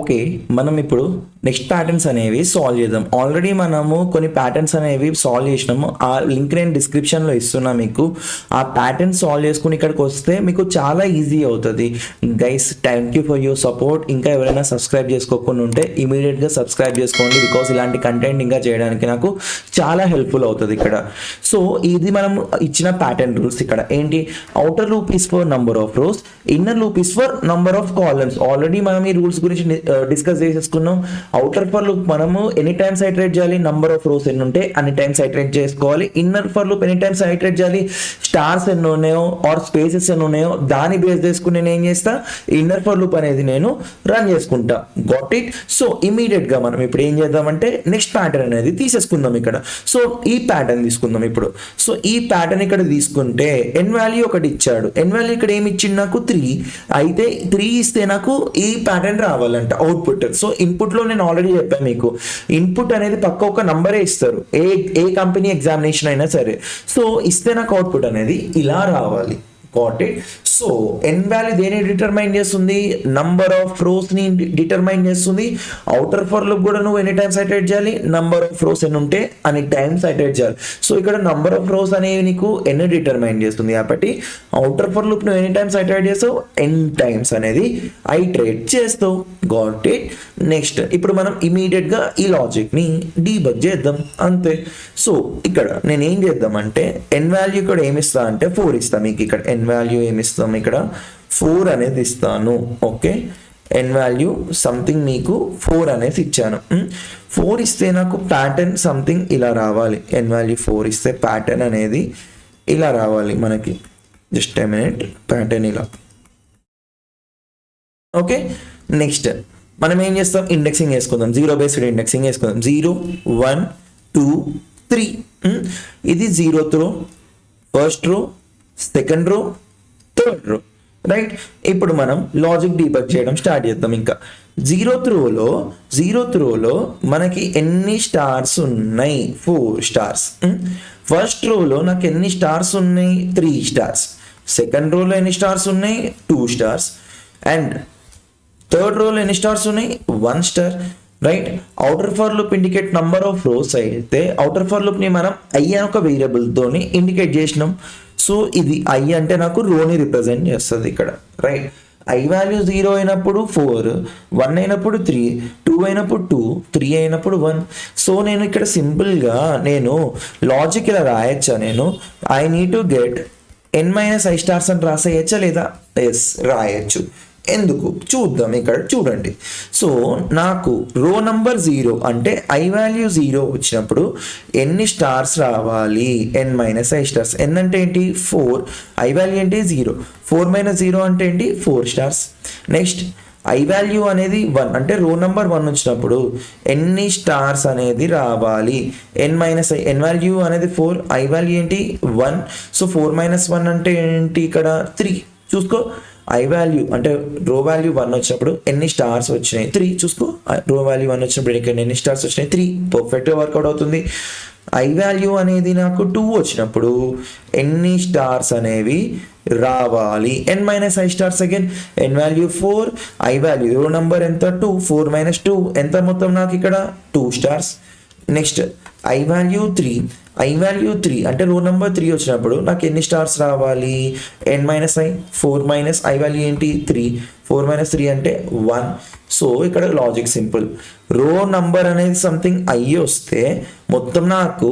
Okay, మనం ఇప్పుడు next patterns అనేవి సాల్వ్ చేద్దాం. ఆల్రెడీ మనము కొన్ని ప్యాటర్న్స్ అనేవి సాల్వ్ చేసినాము. ఆ లింక్ నేను డిస్క్రిప్షన్లో ఇస్తున్నా మీకు. ఆ ప్యాటర్న్ సాల్వ్ చేసుకుని ఇక్కడికి వస్తే మీకు చాలా ఈజీ అవుతుంది. Guys, thank you for your support. ఇంకా ఎవరైనా సబ్స్క్రైబ్ చేసుకోకుండా ఉంటే ఇమీడియట్గా సబ్స్క్రైబ్ చేసుకోండి, బికాస్ ఇలాంటి కంటెంట్ ఇంకా చేయడానికి నాకు చాలా హెల్ప్ఫుల్ అవుతుంది ఇక్కడ. సో ఇది మనం ఇచ్చిన ప్యాటర్న్ రూల్స్. ఇక్కడ ఏంటి, outer loop is for number of rose, inner loop is for number of columns. Already మనం ఈ రూల్స్ గురించి డిస్కస్ చేసేసుకున్నాం. అవుటర్ ఫర్ లూప్ మనము ఎనీ టైమ్స్ ఐటరేట్ చేయాలి, నంబర్ ఆఫ్ రోస్ ఎన్ని ఉంటే అన్ని టైమ్స్ ఐటరేట్ చేసుకోవాలి. Inner for loop any times iterate చేయాలి, స్టార్స్ ఎన్ని ఉన్నాయో ఆర్ స్పేసెస్ ఎన్ని ఉన్నాయో దాన్ని బేస్ చేసుకుని నేను ఏం చేస్తా, ఇన్నర్ ఫర్ లూప్ అనేది నేను రన్ చేసుకుంటా. Got it. సో ఇమీడియట్ గా మనం ఇప్పుడు ఏం చేద్దామంటే నెక్స్ట్ ప్యాటర్న్ అనేది తీసేసుకుందాం ఇక్కడ. సో ఈ ప్యాటర్న్ తీసుకుందాం ఇప్పుడు. సో ఈ ప్యాటర్న్ ఇక్కడ తీసుకుంటే ఎన్ వాల్యూ ఒకటి ఇచ్చాడు. ఎన్ వాల్యూ ఇక్కడ ఏమి ఇచ్చింది నాకు 3. అయితే 3 ఇస్తే నాకు ఈ ప్యాటర్న్ రావాలంట అవుట్పుట్. సో ఇన్పుట్ లో నేను ఆల్రెడీ చెప్పాను మీకు, ఇన్పుట్ అనేది పక్క ఒక నంబరే ఇస్తారు, ఏ కంపెనీ ఎగ్జామినేషన్ అయినా సరే. సో ఇస్తే నాకు అవుట్పుట్ అనేది ఇలా రావాలి. Got it. So n value దేని డిటర్మైన్ చేస్తుంది, నంబర్ ఆఫ్ రోస్ ని డిటర్మైన్ చేస్తుంది. అవుటర్ ఫర్ లూప్ కూడా నువ్వు ఎన్ని టైమ్స్ ఐటరేట్ చేయాలి, నంబర్ ఆఫ్ రోస్ ఎన్ని ఉంటే అన్ని టైమ్స్ ఐటరేట్ చేయాలి. సో ఇక్కడ నంబర్ ఆఫ్ రోస్ అనేవి నీకు ఎన్ని డిటర్మైన్ చేస్తుంది కాబట్టి అవుటర్ ఫర్ లూప్ నువ్వు ఎన్ని టైమ్స్ ఐటరేట్ చేస్తావు, ఎన్ టైమ్స్ అనేది ఐటరేట్ చేస్తావు. Got it. నెక్స్ట్ ఇప్పుడు మనం ఇమీడియట్ గా ఈ లాజిక్ ని డీబగ్ చేద్దాం, అంతే. సో ఇక్కడ నేను ఏం చేద్దామంటే ఎన్ వాల్యూ ఇక్కడ ఏమి ఇస్తా అంటే 4 ఇస్తా మీకు. ఇక్కడ ఎన్ వాల్యూ ఏమి ఇస్తాం, ఇక్కడ 4 అనేది ఇస్తాను. ఓకే, ఎన్ వాల్యూ సంథింగ్ మీకు 4 అనేది ఇచ్చాను. 4 ఇస్తే నాకు ప్యాటర్న్ సంథింగ్ ఇలా రావాలి. ఎన్ వాల్యూ 4 ఇస్తే ప్యాటర్న్ అనేది ఇలా రావాలి మనకి. జస్ట్ ఏ మినిట్, ప్యాటర్న్ ఇలా. ఓకే, నెక్స్ట్ మనం ఏం చేస్తాం, ఇండెక్సింగ్ వేసుకుందాం. 0 బేస్డ్ ఇండెక్సింగ్ వేసుకుందాం. 0 1 2 3. ఇది 0th రో, first row, second row, third row, right. ఇప్పుడు మనం లాజిక్ డీబగ్ చేయడం స్టార్ట్ చేద్దాం. ఇంకా 0th రోలో మనకి ఎన్ని స్టార్స్ ఉన్నాయి, 4 స్టార్స్. ఫస్ట్ రోలో నాకు ఎన్ని స్టార్స్ ఉన్నాయి, 3 స్టార్స్. సెకండ్ రోలో ఎన్ని స్టార్స్ ఉన్నాయి, 2 స్టార్స్. అండ్ థర్డ్ రోలో ఎన్ని స్టార్స్ ఉన్నాయి, 1 star, right. Outer for loop indicate number of rose అయితే అవుటర్ ఫర్ లూప్ ని మనం ఐ అని ఒక వేరియబుల్ తోని ఇండికేట్ చేసినాం. సో ఇది ఐ అంటే నాకు రోని రిప్రజెంట్ చేస్తుంది ఇక్కడ, రైట్. ఐ వాల్యూ 0 అయినప్పుడు 4, 1 అయినప్పుడు 3, 2 అయినప్పుడు 2, 3 అయినప్పుడు 1. సో నేను ఇక్కడ సింపుల్గా నేను లాజిక్ ఇలా రాయొచ్చా, నేను I need to get n-i stars అని రాసేయచ్చా లేదా? ఎస్, రాయొచ్చు. ఎందుకు చూద్దాం. ఇక్కడ చూడండి. సో నాకు రో నంబర్ 0 అంటే ఐ వాల్యూ 0 వచ్చినప్పుడు ఎన్ని స్టార్స్ రావాలి, n-i స్టార్స్. n అంటే ఏంటి, 4. ఐ వాల్యూ ఏంటి 0. 4 - 0 అంటే ఏంటి, 4 స్టార్స్. నెక్స్ట్ ఐ వాల్యూ అనేది 1 అంటే రో నంబర్ 1 వచ్చినప్పుడు ఎన్ని స్టార్స్ అనేది రావాలి, n-i. n వాల్యూ అనేది 4, ఐ వాల్యూ ఏంటి 1. సో 4 - 1 అంటే ఏంటి, ఇక్కడ 3. చూసుకో, ఐ వాల్యూ అంటే రో వాల్యూ 1 వచ్చినప్పుడు ఎన్ని స్టార్స్ వచ్చినాయి, 3. చూసుకో, రో వాల్యూ 1 వచ్చినప్పుడు ఇక్కడ ఎన్ని స్టార్స్ వచ్చినాయి, 3. పర్ఫెక్ట్గా వర్కౌట్ అవుతుంది. ఐ వాల్యూ అనేది నాకు 2 వచ్చినప్పుడు ఎన్ని స్టార్స్ అనేవి రావాలి, n-i stars. Again n value 4, i value row number ఎంత 2, 4 - 2 ఎంత మొత్తం నాకు ఇక్కడ 2 stars. Next I value 3, I value 3 అంటే రో నెంబర్ 3 వచ్చినప్పుడు నాకు ఎన్ని స్టార్స్ రావాలి, n-i. 4 - ఐ వాల్యూ ఏంటి 3, 4 - 3 అంటే 1. సో ఇక్కడ లాజిక్ సింపుల్. రో నంబర్ అనేది సంథింగ్ ఐ వస్తే మొత్తం నాకు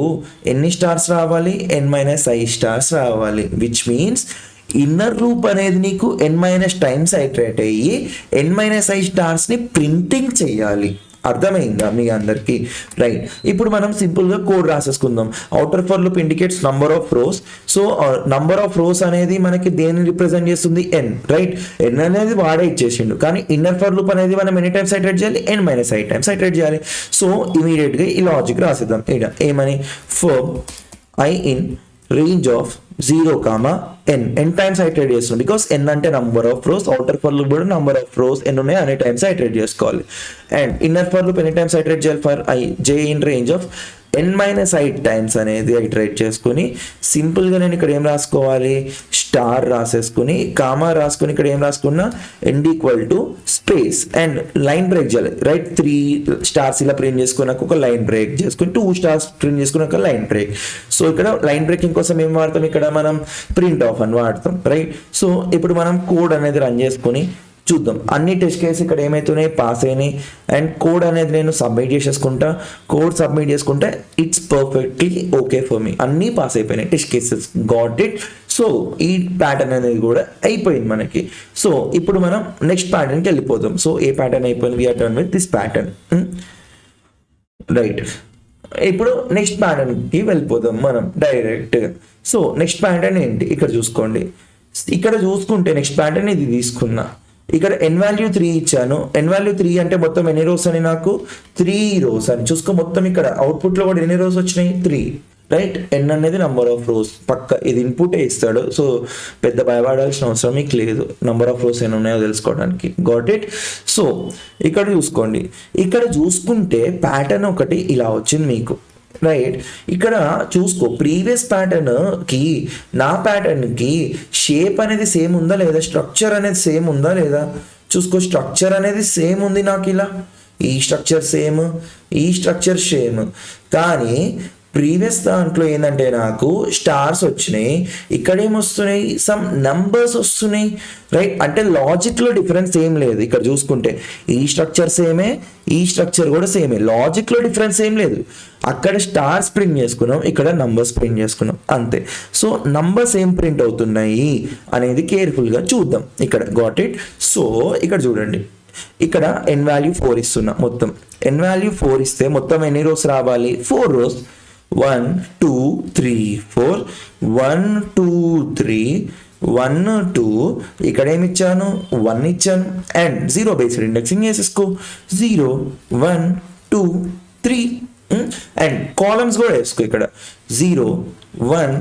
ఎన్ని స్టార్స్ రావాలి, n-i స్టార్స్ రావాలి. విచ్ మీన్స్ ఇన్నర్ లూప్ అనేది నీకు n- టైమ్స్ ఐటరేట్ అయ్యి n-i స్టార్స్ని ప్రింటింగ్ చేయాలి. అర్థమైందా మీ అందరికి, రైట్. ఇప్పుడు మనం సింపుల్గా కోడ్ రాసేసుకుందాం. Outer for loop indicates number of rows. So number of rows అనేది మనకి దేన్ని రిప్రజెంట్ చేస్తుంది, n, రైట్. n అనేది వాడే ఇచ్చేసిండు, కానీ ఇన్నర్ ఫర్ లూప్ అనేది మనం ఎన్ని టైమ్స్ ఐటరేట్ చేయాలి, n-i టైమ్స్ ఐటరేట్ చేయాలి. సో ఇమీడియట్గా ఈ లాజిక్ రాసేద్దాం. ఇక్కడ ఏమని, for I in range of 0, n times iterate చేస్తున్నాం. బికాస్ n అంటే number of rose, outer for loop కూడా నంబర్ ఆఫ్ రోస్ ఎన్ని ఉన్నాయి అన్ని టైమ్స్ ఐటరేట్ చేసుకోవాలి. అండ్ ఇన్నర్ ఫర్ లూప్ ఎన్ని టైమ్స్ ఐటరేట్ చేయాలి, for I j in range of n - i times అనేది ఐటరేట్ చేసుకుని సింపుల్గా నేను ఇక్కడ ఏం రాసుకోవాలి, స్టార్ రాసేసుకుని కామా రాసుకుని ఇక్కడ ఏం రాసుకున్నా end equal to space and line break చేయాలి రైట్. 3 స్టార్స్ ఇలా ప్రింట్ చేసుకున్నాక ఒక లైన్ బ్రేక్ చేసుకుని 2 స్టార్స్ ప్రింట్ చేసుకున్నాక లైన్ బ్రేక్. సో ఇక్కడ లైన్ బ్రేకింగ్ కోసం ఏం వాడతాం, ఇక్కడ మనం ప్రింట్ ఆఫ్ అని వాడతాం రైట్. సో ఇప్పుడు మనం కోడ్ అనేది రన్ చేసుకుని చూద్దాం. అన్ని టెస్ట్ కేసు ఇక్కడ ఏమవుతున్నాయి, పాస్ అయినాయి. అండ్ కోడ్ అనేది నేను సబ్మిట్ చేసేసుకుంటా. కోడ్ సబ్మిట్ చేసుకుంటే it's perfectly okay for me, అన్నీ పాస్ అయిపోయినాయి test cases. Got it. So ఈ ప్యాటర్న్ అనేది కూడా అయిపోయింది మనకి. సో ఇప్పుడు మనం నెక్స్ట్ ప్యాటర్న్కి వెళ్ళిపోతాం. సో ఏ ప్యాటర్న్ అయిపోయింది, we're done with this pattern right. ఇప్పుడు నెక్స్ట్ ప్యాటర్న్కి వెళ్ళిపోదాం మనం డైరెక్ట్గా. సో నెక్స్ట్ ప్యాటర్న్ ఏంటి ఇక్కడ చూసుకోండి. ఇక్కడ చూసుకుంటే నెక్స్ట్ ప్యాటర్న్ ఇది తీసుకున్నా. ఇక్కడ ఎన్ వాల్యూ 3 ఇచ్చాను. ఎన్ వాల్యూ 3 అంటే మొత్తం ఎన్ని రోస్ అని, నాకు 3 రోస్ అని చూసుకో. మొత్తం ఇక్కడ అవుట్పుట్లో కూడా ఎన్ని రోస్ వచ్చినాయి, 3 రైట్. ఎన్ అనేది నంబర్ ఆఫ్ రోస్, పక్క ఇది ఇన్పుటే ఇస్తాడు. సో పెద్ద భయపడాల్సిన అవసరం మీకు లేదు, నంబర్ ఆఫ్ రోస్ ఎన్ని ఉన్నాయో తెలుసుకోవడానికి. Got it. సో ఇక్కడ చూసుకోండి. ఇక్కడ చూసుకుంటే ప్యాటర్న్ ఒకటి ఇలా వచ్చింది మీకు రైట్. ఇక్కడ చూసుకో ప్రీవియస్ ప్యాటర్న్కి నా ప్యాటర్న్కి షేప్ అనేది సేమ్ ఉందా లేదా, స్ట్రక్చర్ అనేది సేమ్ ఉందా లేదా చూసుకో. స్ట్రక్చర్ అనేది సేమ్ ఉంది నాకు, ఇలా ఈ స్ట్రక్చర్ సేమ్, ఈ స్ట్రక్చర్ సేమ్. కానీ ప్రీవియస్ దాంట్లో ఏంటంటే నాకు స్టార్స్ వచ్చినాయి, ఇక్కడ ఏమొస్తున్నాయి, సమ్ నంబర్స్ వస్తున్నాయి రైట్. అంటే లాజిక్లో డిఫరెన్స్ ఏం లేదు. ఇక్కడ చూసుకుంటే ఈ స్ట్రక్చర్ సేమే, ఈ స్ట్రక్చర్ కూడా సేమే, లాజిక్లో డిఫరెన్స్ ఏం లేదు. అక్కడ స్టార్స్ ప్రింట్ చేసుకున్నాం, ఇక్కడ నంబర్స్ ప్రింట్ చేసుకున్నాం అంతే. సో నంబర్స్ ఏం ప్రింట్ అవుతున్నాయి అనేది కేర్ఫుల్గా చూద్దాం ఇక్కడ. Got it. సో ఇక్కడ చూడండి, ఇక్కడ ఎన్ వాల్యూ 4 ఇస్తున్నా. మొత్తం ఎన్ వాల్యూ 4 ఇస్తే మొత్తం ఎన్ని రోస్ రావాలి, 4 రోస్. 1 2 3 4 1 2 3 1 2. ఇక్కడ ఏమి ఇచ్చాను, 1 ఇచ్చాను. అండ్ 0 బేస్డ్ ఇండెక్సింగ్ వేసేసుకో. 0 1 2 3 అండ్ కాలమ్స్ కూడా వేసుకో. ఇక్కడ 0 1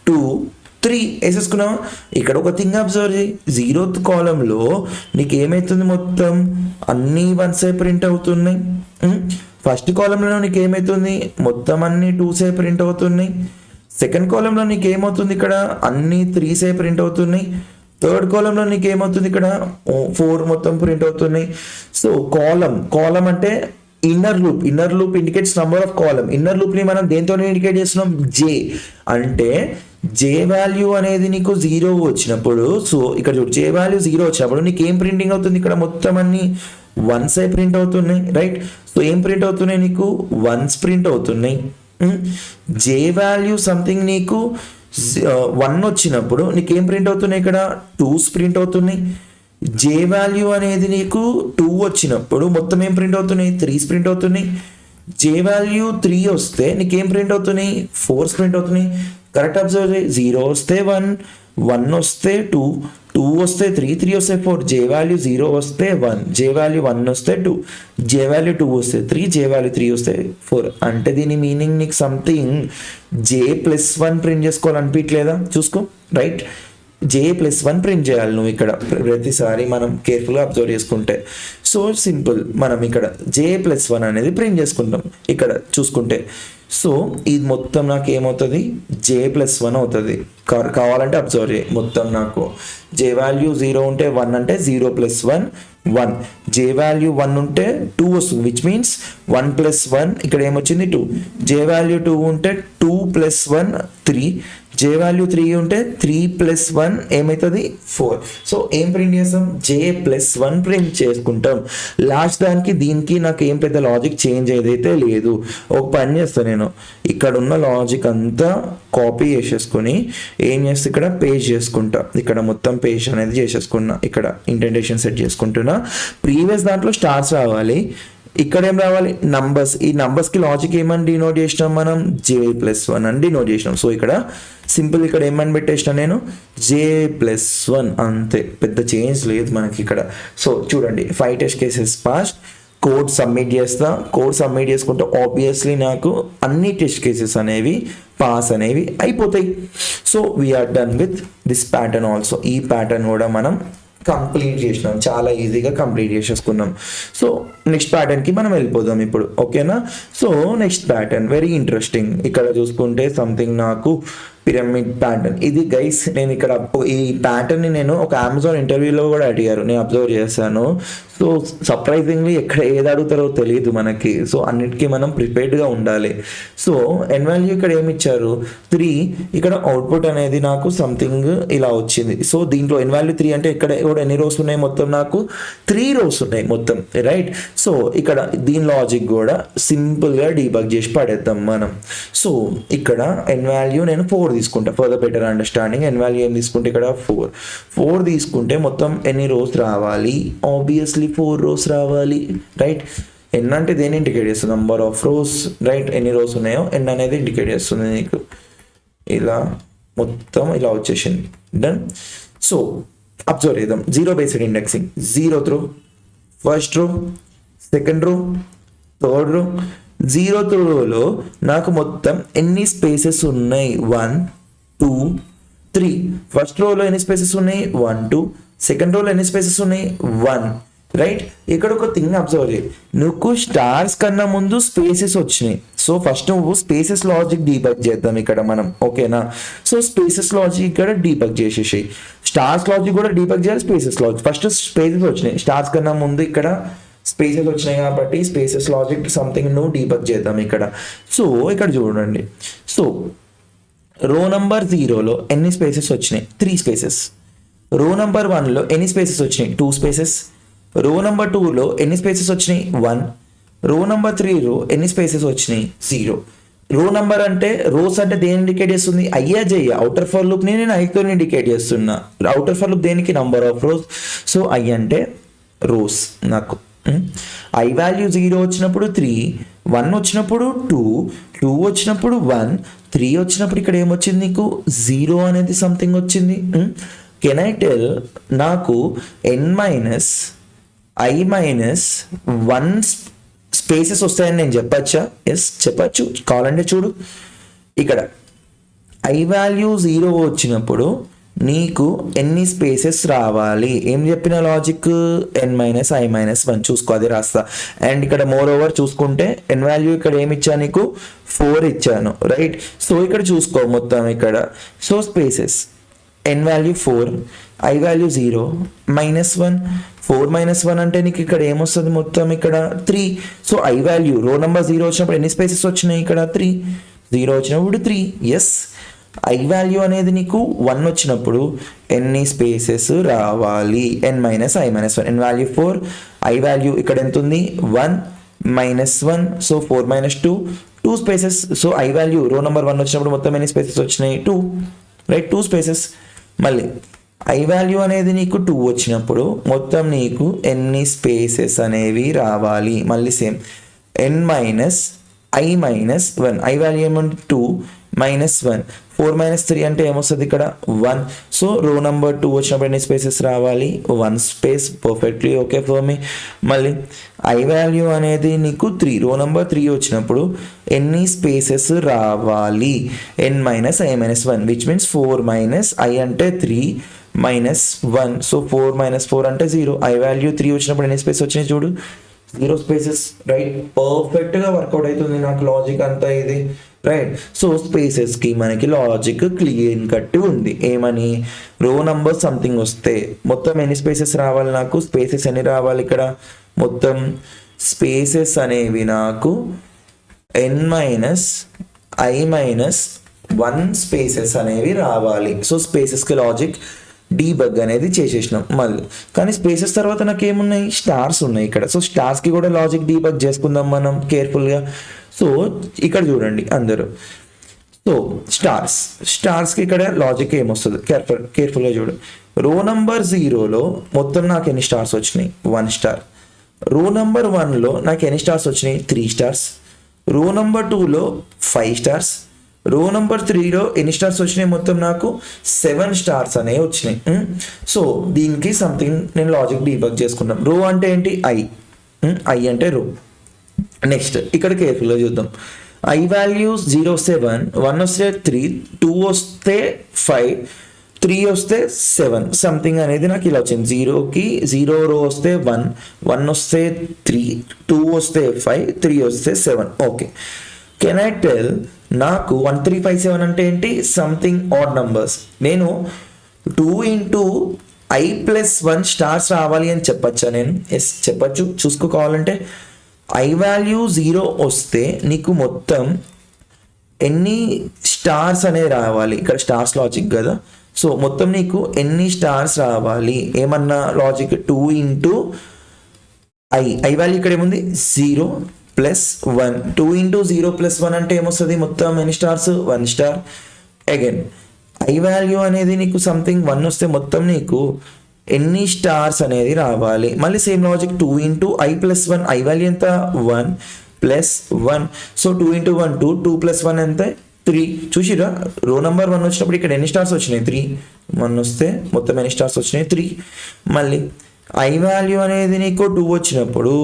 2 3 వేసేసుకున్నావా. ఇక్కడ ఒక థింగ్ అబ్జర్వ్ చేయి, 0th కాలంలో నీకు ఏమవుతుంది, మొత్తం అన్ని వన్సే ప్రింట్ అవుతున్నాయి. ఫస్ట్ కాలంలో నీకు ఏమవుతుంది, మొత్తం అన్ని 2సే ప్రింట్ అవుతున్నాయి. సెకండ్ కాలంలో నీకు ఏమవుతుంది, ఇక్కడ అన్ని 3సే ప్రింట్ అవుతున్నాయి. థర్డ్ కాలంలో నీకు ఏమవుతుంది, ఇక్కడ 4 మొత్తం ప్రింట్ అవుతున్నాయి. సో కాలం అంటే inner loop indicates number of column. Inner లూప్ని మనం దేంతో ఇండికేట్ చేస్తున్నాం, జే. అంటే జే వాల్యూ అనేది నీకు 0 వచ్చినప్పుడు, సో ఇక్కడ చూడు జే వాల్యూ 0 వచ్చినప్పుడు నీకు ఏం ప్రింటింగ్ అవుతుంది, ఇక్కడ మొత్తం అన్ని వన్సే ప్రింట్ అవుతున్నాయి రైట్. సో ఏం ప్రింట్ అవుతున్నాయి, నీకు వన్స్ ప్రింట్ అవుతున్నాయి. జే వాల్యూ సంథింగ్ నీకు 1 వచ్చినప్పుడు నీకు ఏం ప్రింట్ అవుతున్నాయి, ఇక్కడ 2s ప్రింట్ అవుతున్నాయి. జే వాల్యూ అనేది నీకు 2 వచ్చినప్పుడు మొత్తం ఏం ప్రింట్ అవుతున్నాయి, 3s ప్రింట్ అవుతున్నాయి. జే వాల్యూ 3 వస్తే నీకు ఏం ప్రింట్ అవుతున్నాయి, 4s ప్రింట్ అవుతున్నాయి. కరెక్ట్ అబ్జర్వ్ చేయి. 0 వస్తే 1 1 వస్తే 2 2 వస్తే 3 3 వస్తే 4. జే వాల్యూ 0 వస్తే 1, జే వాల్యూ 1 వస్తే 2, జే వాల్యూ 2 వస్తే 3, జే వాల్యూ 3 వస్తే 4. అంటే దీని మీనింగ్ నీకు సంథింగ్ J+1 ప్రింట్ చేసుకోవాలనిపించలేదా, చూసుకో రైట్. J+1 ప్రింట్ చేయాలి నువ్వు ఇక్కడ ప్రతిసారి, మనం కేర్ఫుల్గా అబ్జర్వ్ చేసుకుంటే. సో సింపుల్, మనం ఇక్కడ J+1 అనేది ప్రింట్ చేసుకుంటాం ఇక్కడ చూసుకుంటే. సో ఇది మొత్తం నాకు ఏమవుతుంది, J+1 అవుతుంది. కావాలంటే అబ్జర్వ్ చేయి. మొత్తం నాకు జే వాల్యూ 0 ఉంటే 1 అంటే 0 + 1 1. జే వాల్యూ 1 ఉంటే 2 వస్తుంది, విచ్ మీన్స్ 1 + 1 ఇక్కడ ఏమొచ్చింది 2. జే వాల్యూ 2 ఉంటే 2 + 1 3. జే వాల్యూ 3 ఉంటే 3 + 1 ఏమవుతుంది 4. సో ఏం ప్రింట్ చేస్తాం, J+1 ప్రింట్ చేసుకుంటాం. లాస్ట్ దానికి దీనికి నాకు ఏం పెద్ద లాజిక్ చేంజ్ ఏదైతే లేదు. ఒక పని చేస్తాను నేను, ఇక్కడ ఉన్న లాజిక్ అంతా కాపీ చేసేసుకొని ఏం చేస్తే ఇక్కడ పేజ్ చేసుకుంటా. ఇక్కడ మొత్తం పేజ్ అనేది చేసేసుకున్నా. ఇక్కడ ఇంటెంటేషన్ సెట్ చేసుకుంటున్నా. ప్రీవియస్ దాంట్లో స్టార్స్ రావాలి, ఇక్కడ ఏం రావాలి, నంబర్స్. ఈ నంబర్స్కి లాజిక్ ఏమని డినోట్ చేసినాం మనం, J+1 అని డినోట్ చేసినాం. సో ఇక్కడ సింపుల్ ఇక్కడ ఏమని పెట్టేసిన నేను, J+1 అంతే, పెద్ద చేంజ్ లేదు మనకి ఇక్కడ. సో చూడండి 5 test cases pass. Code submit చేస్తా. కోడ్ సబ్మిట్ చేసుకుంటే ఆబ్వియస్లీ నాకు అన్ని టెస్ట్ కేసెస్ అనేవి పాస్ అనేవి అయిపోతాయి. So we're done with this pattern also. ఈ ప్యాటర్న్ కూడా మనం కంప్లీట్ చేసినాం, చాలా ఈజీగా కంప్లీట్ చేసేసుకున్నాం. సో నెక్స్ట్ ప్యాటర్న్కి మనం వెళ్ళిపోదాం ఇప్పుడు, ఓకేనా. So next pattern very interesting. ఇక్కడ చూసుకుంటే సంథింగ్ నాకు పిరమిడ్ ప్యాటర్న్. ఇది గైస్ నేను ఇక్కడ ఈ ప్యాటర్న్ని నేను ఒక అమెజాన్ ఇంటర్వ్యూలో కూడా అడిగారు, నేను అబ్జర్వ్ చేశాను. సో సర్ప్రైజింగ్లీ ఎక్కడ ఏది అడుగుతారో తెలియదు మనకి. సో అన్నిటికీ మనం ప్రిపేర్డ్గా ఉండాలి. సో ఎన్ వాల్యూ ఇక్కడ ఏమి ఇచ్చారు 3, ఇక్కడ అవుట్పుట్ అనేది నాకు సంథింగ్ ఇలా వచ్చింది. సో దీంట్లో ఎన్ వాల్యూ 3 అంటే ఇక్కడ కూడా ఎన్ని రోస్ ఉన్నాయి, మొత్తం నాకు 3 రోస్ ఉన్నాయి మొత్తం, రైట్. సో ఇక్కడ దీని లాజిక్ కూడా సింపుల్గా డీబగ్ చేసి పడేద్దాం మనం. సో ఇక్కడ ఎన్ వాల్యూ నేను 4 తీసుకుంటా, ఫర్దర్ బెటర్ అండర్స్టాండింగ్. ఎన్ వాల్యూ ఏం తీసుకుంటే ఇక్కడ 4 తీసుకుంటే మొత్తం ఎన్ని రోస్ రావాలి, ఆబ్వియస్లీ 4 రోస్ రావాలి, రైట్. ఎన్ అంటే దేని ఇండికేట్ చేస్తుంది, నంబర్ ఆఫ్ రోస్, రైట్. ఎన్ని రోస్ ఉన్నాయో ఎన్ అనేది ఇండికేట్ చేస్తుంది నీకు. ఇలా మొత్తం ఇలా వచ్చేసింది, డన్. సో అబ్జర్వ్ చేద్దాం, జీరో బేస్డ్ ఇండెక్సింగ్. 0th రో, first row, second row, third row. 0th రోలో నాకు మొత్తం ఎన్ని స్పేసెస్ ఉన్నాయి, 1 2 3. ఫస్ట్ రోలో ఎన్ని స్పేసెస్ ఉన్నాయి, 1 2. సెకండ్ రోలో ఎన్ని స్పేసెస్ ఉన్నాయి, 1, రైట్. ఇక్కడ ఒక థింగ్ అబ్జర్వ్ చేయి, నువ్వు స్టార్స్ కన్నా ముందు స్పేసెస్ వచ్చినాయి. సో ఫస్ట్ నువ్వు స్పేసెస్ లాజిక్ డీబగ్ చేద్దాం ఇక్కడ మనం, ఓకేనా. సో స్పేసెస్ లాజిక్ ఇక్కడ డీబగ్ చేసేసి, స్టార్స్ లాజిక్ కూడా డీబగ్ చేయాలి, స్పేసెస్ లాజిక్. ఫస్ట్ స్పేసెస్ వచ్చినాయి, స్టార్స్ కన్నా ముందు ఇక్కడ స్పేసెస్ వచ్చినాయి కాబట్టి స్పేసెస్ లాజిక్ సంథింగ్ నువ్వు డీబగ్ చేద్దాం ఇక్కడ. సో ఇక్కడ చూడండి, సో రో నంబర్ 0లో ఎన్ని స్పేసెస్ వచ్చినాయి, 3 స్పేసెస్. రో నంబర్ 1లో ఎన్ని స్పేసెస్ వచ్చినాయి, 2 స్పేసెస్. రో నంబర్ 2లో ఎన్ని స్పేసెస్ వచ్చినాయి, 1. రో నంబర్ 3లో ఎన్ని స్పేసెస్ వచ్చినాయి, 0. రో నంబర్ అంటే రోస్ అంటే దేని ఇండికేట్ చేస్తుంది, అయ్యా జయ్య అవుటర్ ఫర్ లూప్ని నేను ఐతో ఇండికేట్ చేస్తున్నా. అవుటర్ ఫర్ లూప్ దేనికి, number of rows. So I అంటే రోస్ నాకు. ఐ వాల్యూ 0 వచ్చినప్పుడు 3, 1 వచ్చినప్పుడు 2, 2 వచ్చినప్పుడు 1, 3 వచ్చినప్పుడు ఇక్కడ ఏమొచ్చింది నీకు 0 అనేది సంథింగ్ వచ్చింది. కెన్ ఐ టెల్ నాకు ఎన్ మైనస్ ఐ మైనస్ 1 స్పేసెస్ వస్తాయని నేను చెప్పచ్చా? ఎస్ చెప్పచ్చు, కావాలంటే చూడు ఇక్కడ ఐ వాల్యూ 0 వచ్చినప్పుడు నీకు ఎన్ని స్పేసెస్ రావాలి, ఏం చెప్పిన logic, n minus i minus 1 చూసుకో, అది రాస్తా. అండ్ ఇక్కడ మోర్ ఓవర్ చూసుకుంటే ఎన్ వాల్యూ ఇక్కడ ఏమి ఇచ్చాను నీకు, 4 ఇచ్చాను, రైట్. సో ఇక్కడ చూసుకో మొత్తం ఇక్కడ, so spaces n value 4, i value 0, -1. 4 - 1 అంటే నీకు ఇక్కడ ఏమొస్తుంది మొత్తం ఇక్కడ 3. So i value row number 0 వచ్చినప్పుడు ఎన్ని స్పేసెస్ వచ్చినాయి ఇక్కడ 3, 0 వచ్చినప్పుడు 3. ఎస్, ఐ వాల్యూ అనేది నీకు 1 వచ్చినప్పుడు ఎన్ని స్పేసెస్ రావాలి, n minus i minus 1. N value 4, i value ఇక్కడ ఎంత ఉంది 1 -1. So 4 - 2, 2 spaces. So i value row number 1 వచ్చినప్పుడు మొత్తం ఎన్ని స్పేసెస్ వచ్చినాయి, 2, రైట్, 2 స్పేసెస్. మళ్ళీ ఐ వాల్యూ అనేది నీకు 2 వచ్చినప్పుడు మొత్తం నీకు ఎన్ని స్పేసెస్ అనేవి రావాలి, మళ్ళీ same n minus i minus 1. I value ఏమంటే 2 -1, 4 - 3 అంటే ఏమొస్తుంది ఇక్కడ 1. సో రో నెంబర్ 2 వచ్చినప్పుడు ఎన్ని స్పేసెస్ రావాలి, 1 space, perfectly okay for me. మళ్ళీ ఐ వాల్యూ అనేది నీకు 3, రో నెంబర్ 3 వచ్చినప్పుడు ఎన్ని స్పేసెస్ రావాలి, n minus i minus 1, which means 4 - i అంటే 3 -1. సో 4 - 4 అంటే 0. ఐ వాల్యూ 3 వచ్చినప్పుడు ఎన్ని స్పేస్ వచ్చినాయి చూడు, 0 స్పేసెస్, రైట్. పర్ఫెక్ట్గా వర్కౌట్ అవుతుంది నాకు లాజిక్ అంతా ఇది, రైట్. సో స్పేసెస్కి మనకి లాజిక్ క్లియర్ కట్ ఉంది. ఏమని, రో నంబర్ సంథింగ్ వస్తే మొత్తం ఎన్ని స్పేసెస్ రావాలి నాకు, స్పేసెస్ ఎన్ని రావాలి ఇక్కడ, మొత్తం స్పేసెస్ అనేవి నాకు ఎన్ మైనస్ ఐ మైనస్ 1 స్పేసెస్ అనేవి రావాలి. సో స్పేసెస్కి లాజిక్ డీబగ్ అనేది చేసేసినాం మళ్ళీ. కానీ స్పేసెస్ తర్వాత నాకు ఏమున్నాయి, స్టార్స్ ఉన్నాయి ఇక్కడ. సో స్టార్స్కి కూడా లాజిక్ డీబగ్ చేసుకుందాం మనం కేర్ఫుల్గా. సో ఇక్కడ చూడండి అందరూ, సో స్టార్స్కి ఇక్కడ లాజిక్ ఏమొస్తుంది, కేర్ఫుల్గా చూడు. రో నంబర్ 0లో మొత్తం నాకు ఎన్ని స్టార్స్ వచ్చినాయి, 1 స్టార్. రో నంబర్ 1లో నాకు ఎన్ని స్టార్స్ వచ్చినాయి, 3 స్టార్స్. రో నంబర్ 2లో 5 స్టార్స్. రో నెంబర్ 3లో ఎన్ని స్టార్స్ వచ్చినాయి మొత్తం నాకు 7 స్టార్స్ అనేవి వచ్చినాయి. సో దీనికి సంథింగ్ నేను లాజిక్ డీబగ్ చేసుకున్నాం. రో అంటే ఏంటి, ఐ అంటే రో. నెక్స్ట్ ఇక్కడ కేర్ఫుల్గా చూద్దాం. ఐ వాల్యూస్ 0 వస్తే 1, 1 వస్తే 3, 2 వస్తే 5, 3 వస్తే 7 సంథింగ్ అనేది నాకు ఇలా వచ్చింది. 0కి 0 రో వస్తే 1, 1 వస్తే 3, 2 వస్తే 5, 3 వస్తే 7. ఓకే, కెన్ ఐ టెల్ నాకు 1357 అంటే ఏంటి? Something add numbers. నేను 2 ఇంటూ i+1 స్టార్స్ రావాలి అని చెప్పచ్చా నేను? ఎస్ చెప్పచ్చు. చూసుకోవాలంటే ఐ వాల్యూ 0 వస్తే నీకు మొత్తం ఎన్ని స్టార్స్ అనేది రావాలి? ఇక్కడ స్టార్స్ లాజిక్ కదా, సో మొత్తం నీకు ఎన్ని స్టార్స్ రావాలి? ఏమన్నా లాజిక్ 2 ఇంటూ ఐ వాల్యూ ఇక్కడ ఏముంది? 0+1. 2 ఇంటూ 0+1 అంటే ఏమొస్తుంది? మొత్తం ఎన్ని stars? 1 star. Again I value అనేది నీకు సంథింగ్ 1 వస్తే మొత్తం నీకు ఎన్ని స్టార్స్ అనేది రావాలి? మళ్ళీ same logic 2 into i+1. I value ఎంత? 1+1. సో 2 ఇంటూ 1 2, 2+1 ఎంత? 3. చూసిరా రో నెంబర్ 1 వచ్చినప్పుడు ఇక్కడ ఎన్ని స్టార్స్ వచ్చినాయి? 3. 1 వస్తే మొత్తం ఎన్ని స్టార్స్ వచ్చినాయి? 3. మళ్ళీ ఐ వాల్యూ అనేది నీకు 2 వచ్చినప్పుడు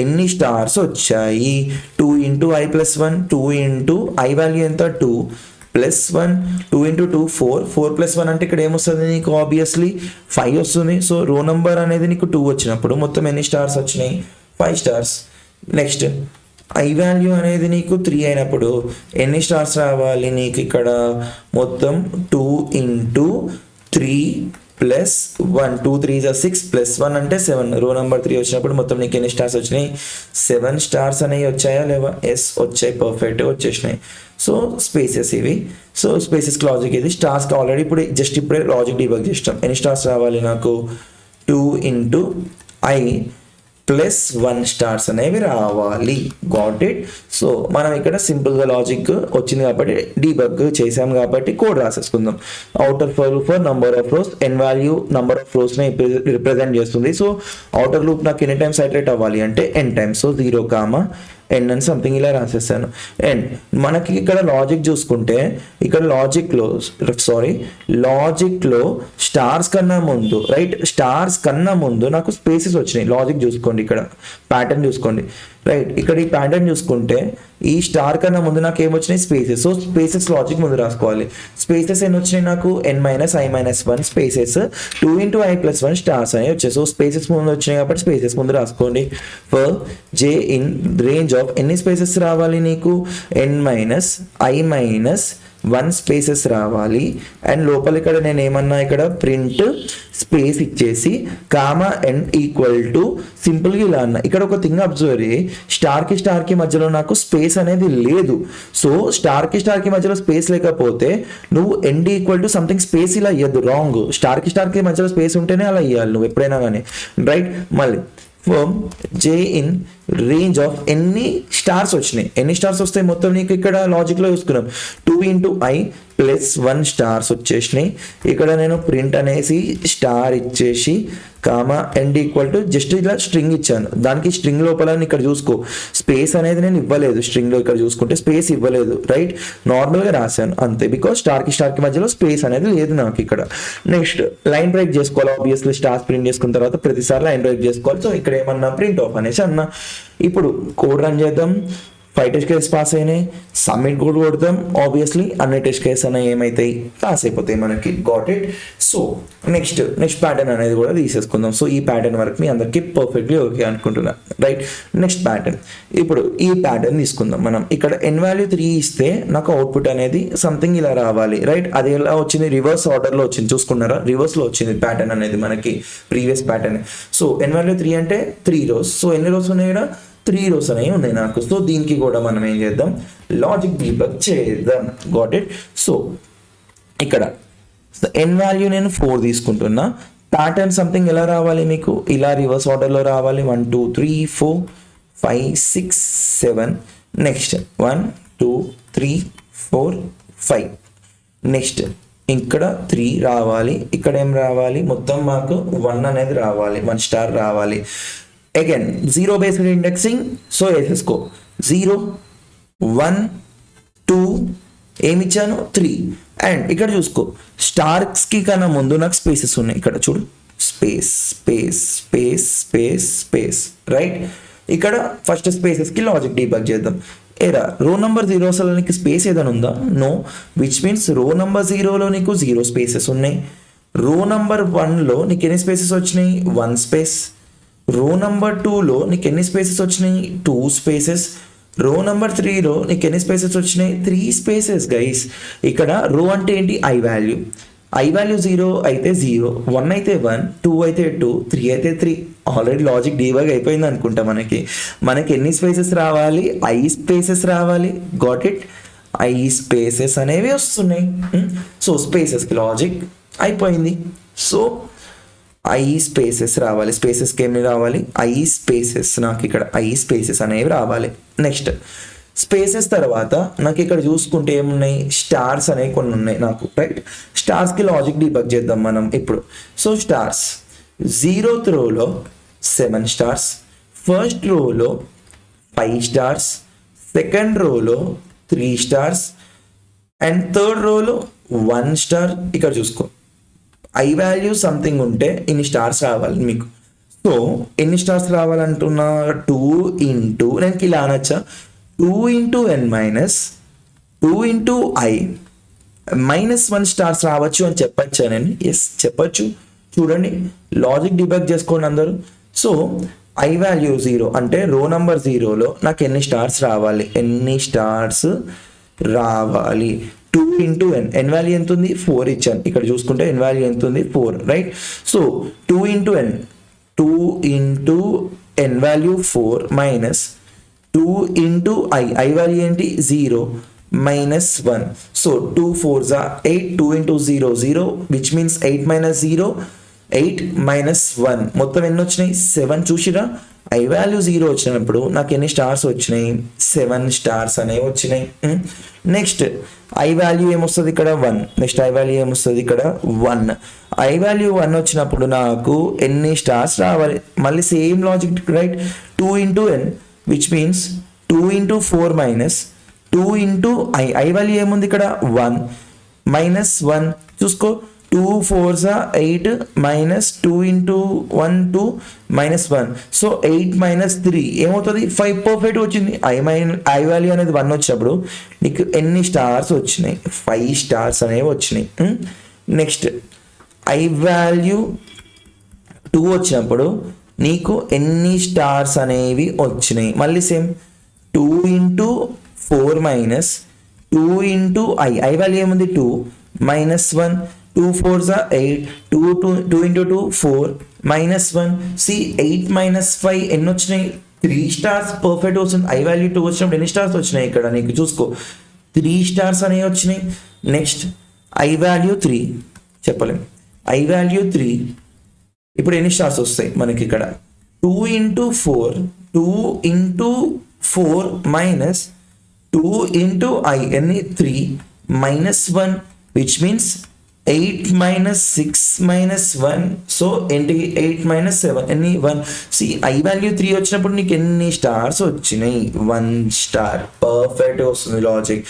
ఎన్ని స్టార్స్ వచ్చాయి? 2 into i+1, 2 into I value ఎంత? 2+1, 2 ఇంటూ 2 4, 4+1 అంటే ఇక్కడ ఏమొస్తుంది నీకు? ఆబ్వియస్లీ 5 వస్తుంది. సో రో నెంబర్ అనేది నీకు 2 వచ్చినప్పుడు మొత్తం ఎన్ని స్టార్స్ వచ్చినాయి? 5 స్టార్స్. నెక్స్ట్ ఐ వాల్యూ అనేది నీకు 3 అయినప్పుడు ఎన్ని స్టార్స్ రావాలి నీకు? ఇక్కడ మొత్తం 2 ఇంటూ 3+1, 2 3 6 +1 అంటే 7. రో నెంబర్ 3 వచ్చినప్పుడు మొత్తం నీకు ఎన్ని స్టార్స్ వచ్చినాయి? 7 స్టార్స్ అనేవి వచ్చాయా లేవా? ఎస్ వచ్చాయి, పర్ఫెక్ట్గా వచ్చేసినాయి. సో స్పేసెస్ ఇవి. సో స్పేసెస్ లాజిక్ ఇది. స్టార్స్కి ఆల్రెడీ ఇప్పుడే లాజిక్ డిబగ్ చేస్తాం. ఎన్ని స్టార్స్ రావాలి నాకు? 2 ఇంటూ i+1 స్టార్స్ అనేవి రావాలి. Got it. సో మనం ఇక్కడ సింపుల్గా లాజిక్ వచ్చింది కాబట్టి డీబగ్ చేసాం కాబట్టి కోడ్ రాసేసుకుందాం. Outer for number of rows, n value number of రోస్ని రిప్రజెంట్ చేస్తుంది. సో అవుటర్ లూప్ నాకు ఎన్ని టైమ్స్ ఐటరేట్ అవ్వాలి అంటే n టైమ్స్. సో 0, n అని సంథింగ్ ఇలా రాసేస్తాను. అండ్ మనకి ఇక్కడ లాజిక్ చూసుకుంటే ఇక్కడ లాజిక్లో స్టార్స్ కన్నా ముందు, రైట్, స్టార్స్ కన్నా ముందు నాకు స్పేసెస్ వచ్చినాయి. లాజిక్ చూసుకోండి, ఇక్కడ ప్యాటర్న్ చూసుకోండి, రైట్. ఇక్కడ ఈ ప్యాటర్న్ చూసుకుంటే ఈ స్టార్ కన్నా ముందు నాకు ఏమొచ్చినాయి? స్పేసెస్. సో స్పేసెస్ లాజిక్ ముందు రాసుకోవాలి. స్పేసెస్ ఎన్ని వచ్చినాయి నాకు? n-i-1 spaces 2 into i+1 stars అనేవి వచ్చాయి. సో స్పేసెస్ ముందు వచ్చినాయి కాబట్టి స్పేసెస్ ముందు రాసుకోండి. For j in range of ఎన్ని స్పేసెస్ రావాలి నీకు? n-i-1 స్పేసెస్ రావాలి. అండ్ లోపల ఇక్కడ నేను ఏమన్నా ఇక్కడ ప్రింట్ స్పేస్ ఇచ్చేసి n ఈక్వల్ టు సింపుల్గా ఇలా అన్న. ఇక్కడ ఒక థింగ్ అబ్జర్వ్ అయ్యి, స్టార్కి మధ్యలో నాకు స్పేస్ అనేది లేదు. సో స్టార్కి మధ్యలో స్పేస్ లేకపోతే నువ్వు n equal to something space ఇలా ఇవ్వద్దు, రాంగ్. స్టార్కి మధ్యలో స్పేస్ ఉంటేనే అలా ఇవ్వాలి నువ్వు ఎప్పుడైనా కానీ, రైట్. మళ్ళీ j ఇన్ రేంజ్ ఆఫ్ ఎన్ని స్టార్స్ వచ్చినాయి? ఎన్ని స్టార్స్ వస్తాయి మొత్తం నీకు? ఇక్కడ లాజిక్లో చూసుకున్నాం 2 ఇంటూ i+1 స్టార్స్ వచ్చేసినాయి. ఇక్కడ నేను ప్రింట్ అనేసి స్టార్ ఇచ్చేసి n ఈక్వల్ టు జస్ట్ ఇలా స్ట్రింగ్ ఇచ్చాను. దానికి స్ట్రింగ్ లోపల ఇక్కడ చూసుకో స్పేస్ అనేది నేను ఇవ్వలేదు. స్ట్రింగ్లో ఇక్కడ చూసుకుంటే స్పేస్ ఇవ్వలేదు, రైట్. నార్మల్గా రాశాను అంతే, బికాస్ స్టార్కి మధ్యలో స్పేస్ అనేది లేదు నాకు ఇక్కడ. నెక్స్ట్ లైన్ బ్రేక్ చేసుకోవాలి. ఆబ్వియస్లీ స్టార్స్ ప్రింట్ చేసుకున్న తర్వాత ప్రతిసారి లైన్ బ్రేక్ చేసుకోవాలి. సో ఇక్కడ ఏమన్నా ప్రింట్ ఆఫ్ అనేసి అన్నా. ఇప్పుడు కోడ్ రన్ చేద్దాం. 5 టెస్ట్ కేస్ పాస్ అయినాయి. సబ్మిట్ కోడ్ కొడతాం. ఆబ్వియస్లీ అన్ని టెస్ట్ కేస్ అనేవి ఏమవుతాయి? పాస్ అయిపోతాయి మనకి. Got it. So next pattern అనేది కూడా తీసేసుకుందాం. సో ఈ ప్యాటర్న్ వరకు మీ అందరికీ పర్ఫెక్ట్లీ ఓకే అనుకుంటున్నా, రైట్. నెక్స్ట్ ప్యాటర్న్, ఇప్పుడు ఈ ప్యాటర్న్ తీసుకుందాం మనం. ఇక్కడ n వాల్యూ 3 ఇస్తే నాకు అవుట్పుట్ అనేది సంథింగ్ ఇలా రావాలి, రైట్. అది ఎలా వచ్చింది? రివర్స్ ఆర్డర్లో వచ్చింది. చూసుకున్నారా? రివర్స్లో వచ్చింది ప్యాటర్న్ అనేది మనకి, previous pattern. So n value 3 అంటే 3 రోస్. సో ఎన్ని రోస్ ఉన్నాయి ఇక్కడ? 3 రోస్ అనేవి ఉన్నాయి నాకు. సో దీనికి కూడా మనం ఏం చేద్దాం? లాజిక్ డీబగ్ చేద్దాం. Got it. సో ఇక్కడ n వాల్యూ నేను 4 తీసుకుంటున్నా. ప్యాటర్న్ సంథింగ్ ఎలా రావాలి మీకు? ఇలా రివర్స్ ఆర్డర్లో రావాలి. 1 2 3 4 5 6 7. నెక్స్ట్ 1 2 3 4 5. నెక్స్ట్ ఇక్కడ 3 రావాలి. ఇక్కడ ఏం రావాలి? మొత్తం మాకు 1 అనేది రావాలి, 1 స్టార్ రావాలి. Again 0 based indexing. సో వేసేసుకో 0 1 2 ఏమిచ్చాను? 3. అండ్ ఇక్కడ చూసుకో స్టార్స్కి కన్నా ముందు నాకు స్పేసెస్ ఉన్నాయి. ఇక్కడ చూడు, స్పేస్, రైట్. ఇక్కడ ఫస్ట్ స్పేసెస్కి లాజిక్ డీబగ్ చేద్దాం. ఏరా రో నెంబర్ 0 అసలు నీకు స్పేస్ ఏదైనా ఉందా? No. Which means row number 0లో నీకు 0 స్పేసెస్ ఉన్నాయి. రో నెంబర్ 1లో నీకు ఎన్ని స్పేసెస్ వచ్చినాయి? 1 స్పేస్. రో నెంబర్ 2లో నీకు ఎన్ని స్పేసెస్ వచ్చినాయి? 2 స్పేసెస్. రో నెంబర్ 3లో నీకు ఎన్ని స్పేసెస్ వచ్చినాయి? 3 స్పేసెస్ గైస్. ఇక్కడ రో అంటే ఏంటి? ఐ వాల్యూ 0 అయితే 0, 1 అయితే 1, 2 అయితే 2, 3 అయితే 3. ఆల్రెడీ లాజిక్ డీబగ్ అయిపోయింది అనుకుంటా. మనకి ఎన్ని స్పేసెస్ రావాలి? ఐ స్పేసెస్ రావాలి. Got it? ఐ స్పేసెస్ అనేవి వస్తున్నాయి. సో స్పేసెస్కి లాజిక్ అయిపోయింది. సో ఐ స్పేసెస్ రావాలి. స్పేసెస్కి ఏమి రావాలి? I spaces. నాకు ఇక్కడ ఐ స్పేసెస్ అనేవి రావాలి. నెక్స్ట్ స్పేసెస్ తర్వాత నాకు ఇక్కడ చూసుకుంటే ఏమున్నాయి? స్టార్స్ అనేవి కొన్ని ఉన్నాయి నాకు, రైట్? స్టార్స్కి లాజిక్ డీబగ్ చేద్దాం మనం ఇప్పుడు. సో స్టార్స్ 0th రోలో 7 స్టార్స్, ఫస్ట్ రోలో 5 స్టార్స్, సెకండ్ రోలో 3 స్టార్స్ అండ్ థర్డ్ రోలో 1 స్టార్. ఇక్కడ చూసుకో, ఐ వాల్యూ సంథింగ్ ఉంటే ఇన్ని స్టార్స్ రావాలి మీకు. సో ఎన్ని స్టార్స్ రావాలంటున్నా? 2 ఇంటూ, నేను ఇలా అనొచ్చా? 2 into n minus 2 into i -1 stars రావచ్చు అని చెప్పచ్చా నేను? ఎస్ చెప్పచ్చు. చూడండి, లాజిక్ డిబగ్ చేసుకోండి అందరూ. సో ఐ వాల్యూ 0 అంటే రో నెంబర్ 0లో నాకు ఎన్ని స్టార్స్ రావాలి? 2 ఇంటూ n వాల్యూ ఎంత ఉంది? 4 ఇచ్చాను. ఇక్కడ చూసుకుంటే n వాల్యూ ఎంత ఉంది? 4, right? So 2 into n value 4 minus 2 into I value ఏంటి? 0 -1. So 2 4s are 8, 2 into 0 0, which means 8 - 0 8 - 1 మొత్తం ఎన్ని వచ్చినాయి? 7. చూసిరా, ఐ వాల్యూ 0 వచ్చినప్పుడు నాకు ఎన్ని స్టార్స్ వచ్చినాయి? 7 స్టార్స్ అనేవి వచ్చినాయి. నెక్స్ట్ ఐ వాల్యూ ఏమొస్తుంది ఇక్కడ? 1. నెక్స్ట్ ఐ వాల్యూ ఏమొస్తుంది ఇక్కడ? 1. ఐ వాల్యూ 1 వచ్చినప్పుడు నాకు ఎన్ని స్టార్స్ రావాలి? మళ్ళీ same logic, right? 2 into n which means 2 into 4 minus 2 into I value ఏముంది ఇక్కడ? 1 -1. చూసుకో, 2 4s are 8 minus 2 into 1 2 -1. So 8 - 3 ఏమవుతుంది? 5 పర్ఫెక్ట్ వచ్చింది. ఐ వాల్యూ అనేది 1 వచ్చినప్పుడు నీకు ఎన్ని స్టార్స్ వచ్చినాయి? 5 స్టార్స్ అనేవి వచ్చినాయి. నెక్స్ట్ ఐ వాల్యూ 2 వచ్చినప్పుడు నీకు ఎన్ని స్టార్స్ అనేవి వచ్చినాయి? మళ్ళీ same 2 into 4 minus 2 into I value ఏముంది? 2 -1. 2 4s are 8, 2 into 2 4 -1. సి 8 - 5 ఎన్ని వచ్చినాయి? 3 స్టార్స్ పర్ఫెక్ట్ వస్తుంది. ఐ వాల్యూ 2 వచ్చినప్పుడు ఎన్ని స్టార్స్ వచ్చినాయి ఇక్కడ నీకు? చూసుకో, 3 స్టార్స్ అనేవి వచ్చినాయి. నెక్స్ట్ ఐ వాల్యూ 3 చెప్పలేము. ఐ వాల్యూ 3 ఇప్పుడు ఎన్ని స్టార్స్ వస్తాయి మనకి ఇక్కడ? 2 ఇంటూ 4 మైనస్ 2 ఇంటూ ఐ ఎన్ని? 3 -1 విచ్ మీన్స్ 8 - 6 -1. సో ఏంటి? 8 - 7 ఎన్ని? 1. సి ఐ వాల్యూ 3 వచ్చినప్పుడు నీకు ఎన్ని స్టార్స్ వచ్చినాయి? 1 స్టార్. పర్ఫెక్ట్ వస్తుంది లాజిక్.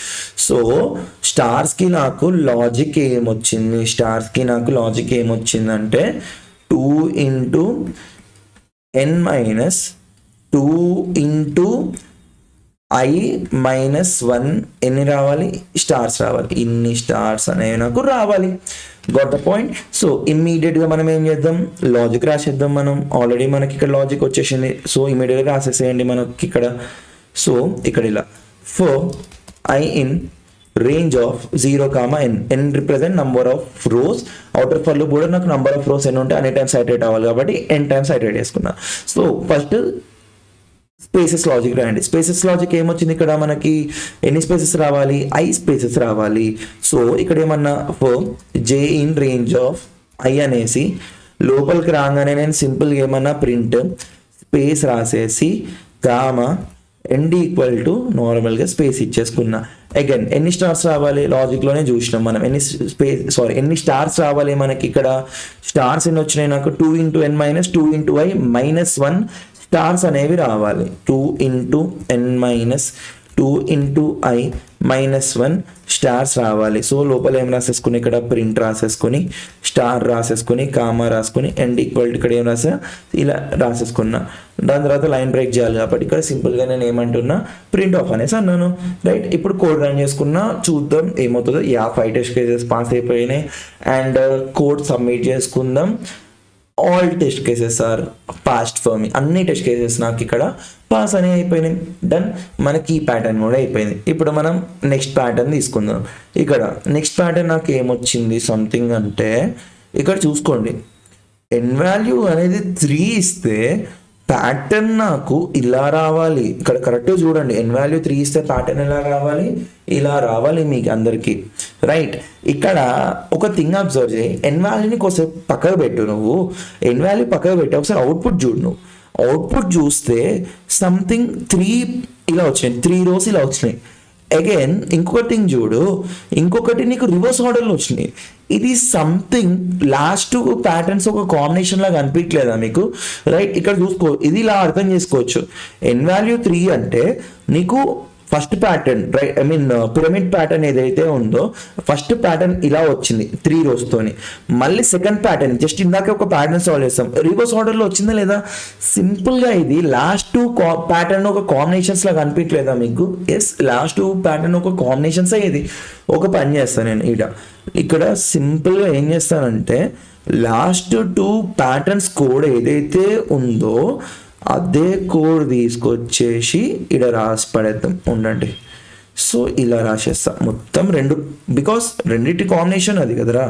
సో స్టార్స్కి నాకు లాజిక్ ఏమొచ్చిందంటే 2 into n minus 2 into i -1 ఎన్ని రావాలి? స్టార్స్ రావాలి. ఇన్ని స్టార్స్ అనేవి నాకు రావాలి. Got the point. సో ఇమ్మీడియట్గా మనం ఏం చేద్దాం? లాజిక్ రాసేద్దాం. మనం ఆల్రెడీ మనకి ఇక్కడ లాజిక్ వచ్చేసింది. సో ఇమ్మీడియట్గా రాసేసేయండి మనకి ఇక్కడ. సో ఇక్కడ ఇలా for I in range of 0, n represent number of rows. outer for loop కూడా నాకు number of rows ఎన్ని ఉంటే అన్ని టైమ్స్ ఐటరేట్ అవ్వాలి కాబట్టి n టైమ్స్ ఐటరేట్ చేసుకున్నా. సో ఫస్ట్ స్పేసెస్ లాజిక్ రాయండి. స్పేసెస్ లాజిక్ ఏమొచ్చింది ఇక్కడ మనకి? ఎన్ని స్పేసెస్ రావాలి? ఐ స్పేసెస్ రావాలి. సో ఇక్కడ ఏమన్నా for j in range of I అనేసి లోపలికి రాగానే నేను సింపుల్గా ఏమన్నా ప్రింట్ స్పేస్ రాసేసి గామా ఎండ్ ఈక్వల్ టు నార్మల్గా స్పేస్ ఇచ్చేసుకున్నా. అగైన్ ఎన్ని స్టార్స్ రావాలి? లాజిక్లోనే చూసినాం మనం. ఎన్ని స్టార్స్ రావాలి మనకి ఇక్కడ? స్టార్స్ ఎన్ని వచ్చినాయి నాకు? 2 into n minus 2 into i -1 stars అనేవి రావాలి. 2 into n minus 2 into i -1 stars రావాలి. సో లోపల ఏం రాసేసుకుని ఇక్కడ ప్రింట్ రాసేసుకొని స్టార్ రాసేసుకొని కామా రాసుకొని ఎండ్ ఈక్వల్ ఇక్కడ ఏం రాసా? ఇలా రాసేసుకున్నా. దాని తర్వాత లైన్ బ్రేక్ చేయాలి కాబట్టి ఇక్కడ సింపుల్గా నేను ఏమంటున్నా? ప్రింట్ ఆఫ్ అనేసి అన్నాను, రైట్? ఇప్పుడు కోడ్ రన్ చేసుకున్నా, చూద్దాం ఏమవుతుందో. 5 టెస్ట్ కేసెస్ పాస్ అయిపోయినాయి అండ్ కోడ్ సబ్మిట్ చేసుకుందాం. All test cases are passed for me. అన్ని టెస్ట్ కేసెస్ నాకు ఇక్కడ పాస్ అని అయిపోయినాయి. డన్. మనకి ఈ ప్యాటర్న్ కూడా అయిపోయింది. ఇప్పుడు మనం నెక్స్ట్ ప్యాటర్న్ తీసుకుందాం. ఇక్కడ నెక్స్ట్ ప్యాటర్న్ నాకు ఏమొచ్చింది సంథింగ్ అంటే, ఇక్కడ చూసుకోండి, ఎన్ వాల్యూ అనేది 3 ఇస్తే ప్యాటర్న్ నాకు ఇలా రావాలి. ఇక్కడ కరెక్ట్గా చూడండి, ఎన్ వాల్యూ 3 ఇస్తే ప్యాటర్న్ ఎలా రావాలి, ఇలా రావాలి మీకు అందరికీ. రైట్. ఇక్కడ ఒక థింగ్ అబ్జర్వ్ చేయి, ఎన్ వాల్యూని కొంచెం పక్కకు పెట్టు. నువ్వు ఎన్ వాల్యూ పక్కకు పెట్టి ఒకసారి అవుట్పుట్ చూడు. నువ్వు అవుట్పుట్ చూస్తే సంథింగ్ 3 ఇలా వచ్చినాయి, 3 rows ఇలా వచ్చినాయి. అగైన్ ఇంకొక థింగ్ చూడు, ఇంకొకటి నీకు రివర్స్ ఆర్డర్లో వచ్చినాయి. ఇది సంథింగ్ లాస్ట్ ప్యాటర్న్స్ ఒక కాంబినేషన్ లాగా అనిపించలేదా మీకు? రైట్. ఇక్కడ చూసుకో, ఇది ఇలా అర్థం చేసుకోవచ్చు. ఎన్ వాల్యూ 3 అంటే నీకు first pattern, right, I mean pyramid pattern ఏదైతే ఉందో ఫస్ట్ ప్యాటర్న్ ఇలా వచ్చింది 3 rows తోని. మళ్ళీ సెకండ్ ప్యాటర్న్ జస్ట్ ఇందాక ఒక ప్యాటర్న్ సాల్వ్ చేస్తాం, రివర్స్ ఆర్డర్లో వచ్చిందా లేదా? సింపుల్గా ఇది లాస్ట్ ప్యాటర్న్ ఒక కాంబినేషన్స్ లాగా అనిపించలేదా మీకు? ఎస్, లాస్ట్ ప్యాటర్న్ ఒక కాంబినేషన్స్ ఇది. ఒక పని చేస్తాను నేను ఇక్కడ సింపుల్గా ఏం చేస్తానంటే, లాస్ట్ 2 ప్యాటర్న్స్ కోడ్ ఏదైతే ఉందో అదే కోడ్ తీసుకొచ్చేసి ఇక్కడ రాసి పడేద్దాం. ఉండండి. సో ఇలా రాసేస్తా మొత్తం 2, బికాస్ రెండింటి కాంబినేషన్ అది కదరా.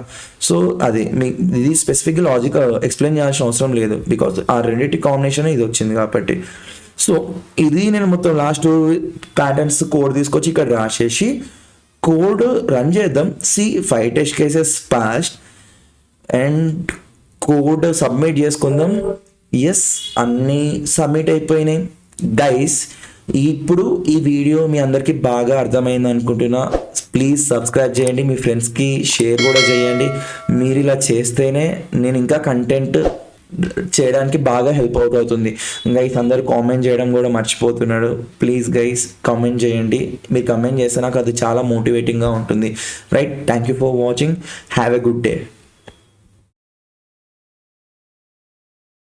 సో అది మీ ఇది స్పెసిఫిక్ లాజిక్ ఎక్స్ప్లెయిన్ చేయాల్సిన అవసరం లేదు, బికాస్ ఆ రెండింటి కాంబినేషన్ ఇది వచ్చింది కాబట్టి. సో ఇది నేను మొత్తం లాస్ట్ ప్యాటర్న్స్ కోడ్ తీసుకొచ్చి ఇక్కడ రాసేసి కోడ్ రన్ చేద్దాం. 5 test cases passed and code submit చేసుకుందాం. ఎస్, అన్నీ సబ్మిట్ అయిపోయినాయి గైస్. ఇప్పుడు ఈ వీడియో మీ అందరికీ బాగా అర్థమైంది అనుకుంటున్నా. ప్లీజ్ సబ్స్క్రైబ్ చేయండి, మీ ఫ్రెండ్స్కి షేర్ కూడా చేయండి. మీరు ఇలా చేస్తేనే నేను ఇంకా కంటెంట్ చేయడానికి బాగా హెల్ప్ అవుతుంది. గైస్ అందరూ కామెంట్ చేయడం కూడా మర్చిపోతున్నాడు. ప్లీజ్ గైస్ కామెంట్ చేయండి. మీరు కామెంట్ చేస్తే నాకు అది చాలా మోటివేటింగ్గా ఉంటుంది. Right. Thank you for watching. Have a good day.